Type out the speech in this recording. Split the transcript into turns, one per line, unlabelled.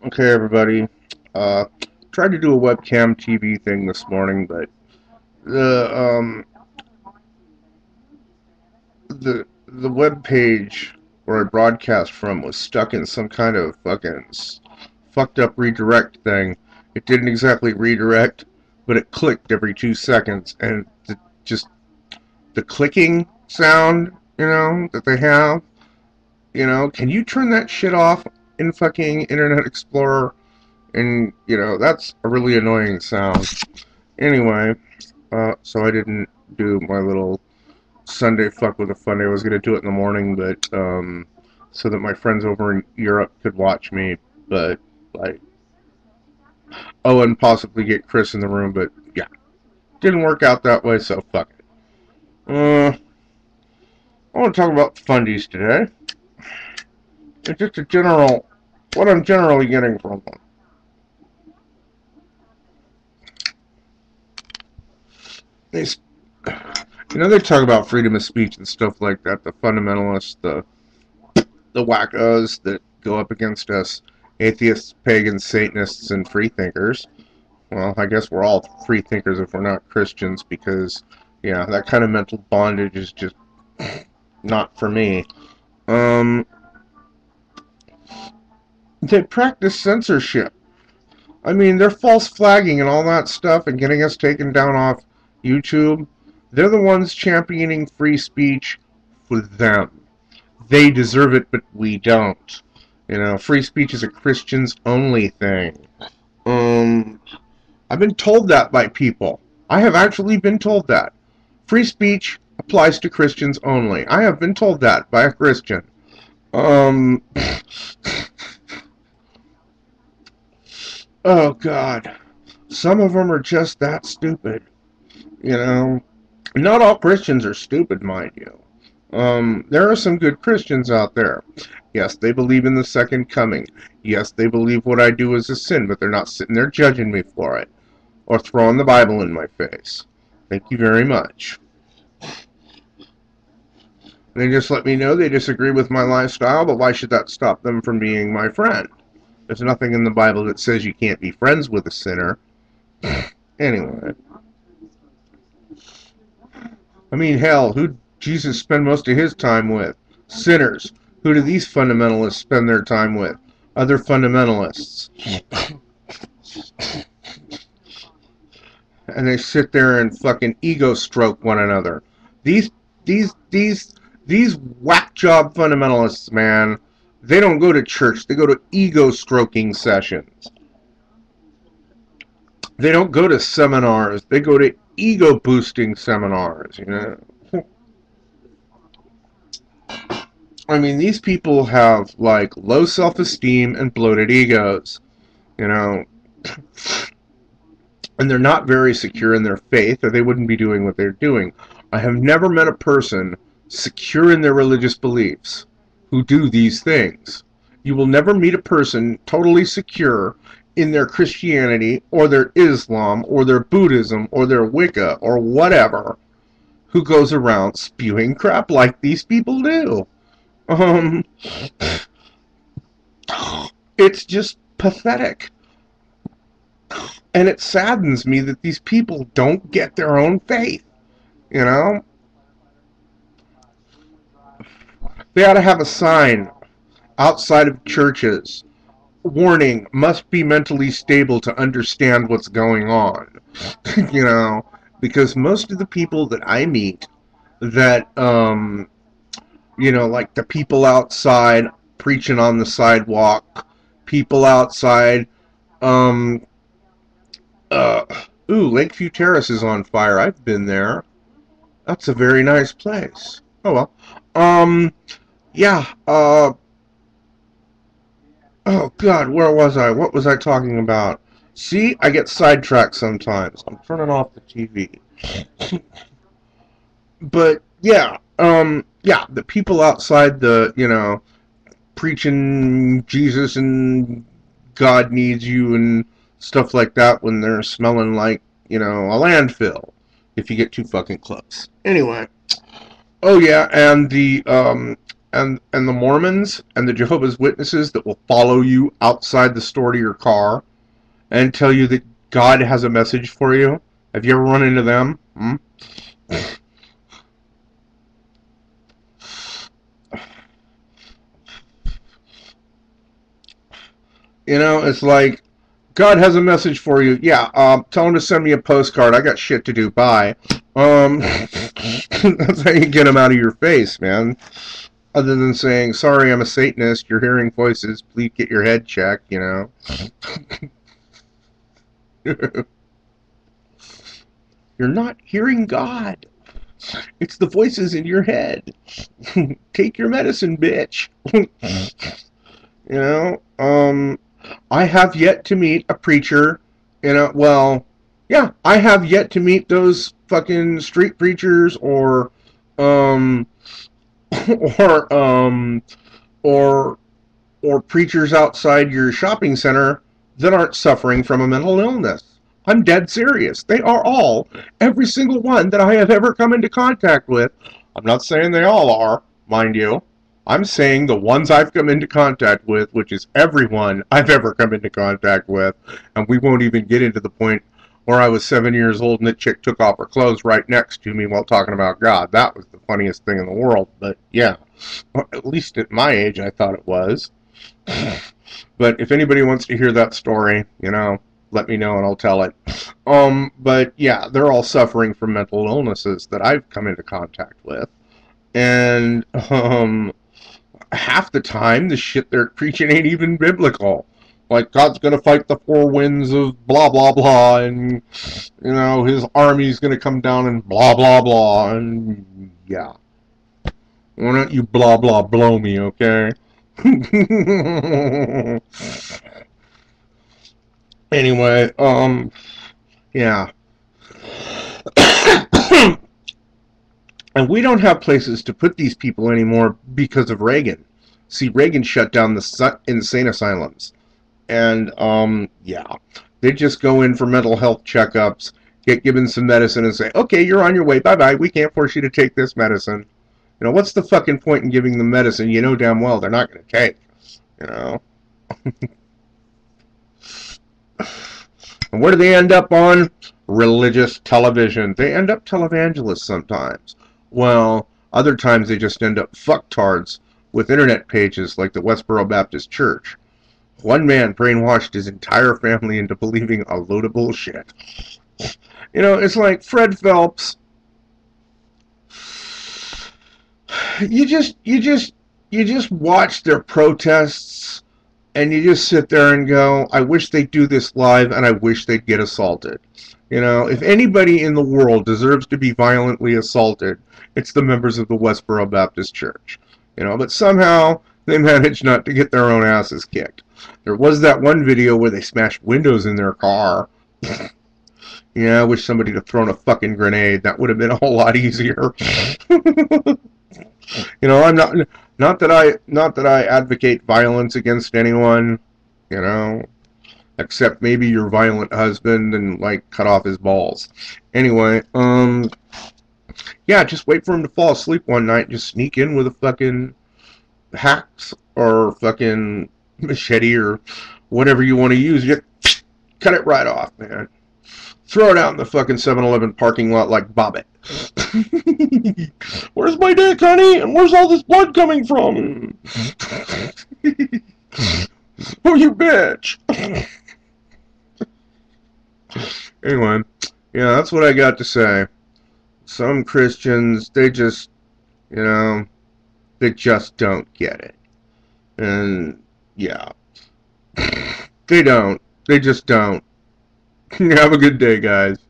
Okay, everybody. Uh, Tried to do a webcam TV thing this morning, but the the web page where I broadcast from was stuck in some kind of fucked up redirect thing. It didn't exactly redirect, but it clicked every 2 seconds, and just the clicking sound, that they have. Can you turn that shit off in fucking Internet Explorer? And, that's a really annoying sound. Anyway, so I didn't do my little Sunday fuck with a fun day. I was going to do it in the morning, but, so that my friends over in Europe could watch me, but, like, oh, and possibly get Chris in the room, but, yeah. Didn't work out that way, so fuck it. I want to talk about fundies today. It's just what I'm generally getting from them. They they talk about freedom of speech and stuff like that. The fundamentalists, the wackos that go up against us, atheists, pagans, Satanists, and freethinkers. Well, I guess we're all freethinkers if we're not Christians, because, yeah, that kind of mental bondage is just not for me. They practice censorship. I mean, they're false flagging and all that stuff and getting us taken down off YouTube. They're the ones championing free speech for them. They deserve it, but we don't. Free speech is a Christians only thing. I've been told that by people. I have actually been told that. Free speech applies to Christians only. I have been told that by a Christian. Oh, God. Some of them are just that stupid. Not all Christians are stupid, mind you. There are some good Christians out there. Yes, they believe in the second coming. Yes, they believe what I do is a sin, but they're not sitting there judging me for it or throwing the Bible in my face. Thank you very much. They just let me know they disagree with my lifestyle, but why should that stop them from being my friend? There's nothing in the Bible that says you can't be friends with a sinner. Anyway. I mean, hell, who'd Jesus spend most of his time with? Sinners. Who do these fundamentalists spend their time with? Other fundamentalists. And they sit there and fucking ego stroke one another. These whack job fundamentalists, man, they don't go to church. They go to ego stroking sessions. They don't go to seminars. They go to ego boosting seminars, I mean, these people have, like, low self-esteem and bloated egos, and they're not very secure in their faith, or they wouldn't be doing what they're doing. I have never met a person secure in their religious beliefs who do these things. You will never meet a person totally secure in their Christianity or their Islam or their Buddhism or their Wicca or whatever who goes around spewing crap like these people do. It's just pathetic. And it saddens me that these people don't get their own faith. They ought to have a sign outside of churches. Warning, must be mentally stable to understand what's going on. Because most of the people that I meet that, like the people outside preaching on the sidewalk, people outside, Lakeview Terrace is on fire. I've been there. That's a very nice place. Oh, well. Yeah, oh, God, where was I? What was I talking about? See, I get sidetracked sometimes. I'm turning off the TV. But, yeah, the people outside the, preaching Jesus and God needs you and stuff like that when they're smelling like, a landfill if you get too fucking close. Anyway. Oh, yeah, and and the Mormons and the Jehovah's Witnesses that will follow you outside the store to your car and tell you that God has a message for you. Have you ever run into them? You know, it's like, God has a message for you. Yeah, tell him to send me a postcard. I got shit to do. Bye. That's how you get them out of your face, man. Other than saying, sorry, I'm a Satanist, you're hearing voices, please get your head checked, you know. You're not hearing God. It's the voices in your head. Take your medicine, bitch. You know, I have yet to meet a preacher, you know, well, yeah, I have yet to meet those fucking street preachers or, or, or preachers outside your shopping center that aren't suffering from a mental illness. I'm dead serious. They are all, every single one that I have ever come into contact with. I'm not saying they all are, mind you. I'm saying the ones I've come into contact with, which is everyone I've ever come into contact with, and we won't even get into the point where I was 7 years old and the chick took off her clothes right next to me while talking about God. That was the funniest thing in the world, but yeah. Or at least at my age I thought it was. But if anybody wants to hear that story, you know, let me know and I'll tell it. But yeah, they're all suffering from mental illnesses that I've come into contact with. And, half the time, the shit they're preaching ain't even biblical. Like, God's gonna fight the four winds of blah, blah, blah, and, you know, his army's gonna come down and blah, blah, blah, and, yeah. Why don't you blah, blah, blow me, okay? Anyway, yeah. And we don't have places to put these people anymore because of Reagan. See, Reagan shut down the insane asylums. And, yeah. They just go in for mental health checkups, get given some medicine, and say, okay, you're on your way, bye-bye, we can't force you to take this medicine. You know, what's the fucking point in giving them medicine you know damn well they're not going to take? You know? And where do they end up on? Religious television. They end up televangelists sometimes. Well, other times they just end up fucktards with internet pages like the Westboro Baptist Church. One man brainwashed his entire family into believing a load of bullshit. You know, it's like Fred Phelps. You just watch their protests and you just sit there and go, I wish they'd do this live and I wish they'd get assaulted. You know, if anybody in the world deserves to be violently assaulted, it's the members of the Westboro Baptist Church. You know, but somehow they managed not to get their own asses kicked. There was that one video where they smashed windows in their car. Yeah, I wish somebody had thrown a fucking grenade. That would have been a whole lot easier. You know, I'm not that I advocate violence against anyone, you know, except maybe your violent husband and like cut off his balls. Anyway, yeah, just wait for him to fall asleep one night, just sneak in with a fucking axe or fucking machete or whatever you want to use. You cut it right off, man. Throw it out in the fucking 7-Eleven parking lot like Bobbit. Where's my dick, honey? And where's all this blood coming from? Oh, you bitch. Anyway, yeah, that's what I got to say. Some Christians, they just, you know, they just don't get it. And, yeah. They don't. They just don't. Have a good day, guys.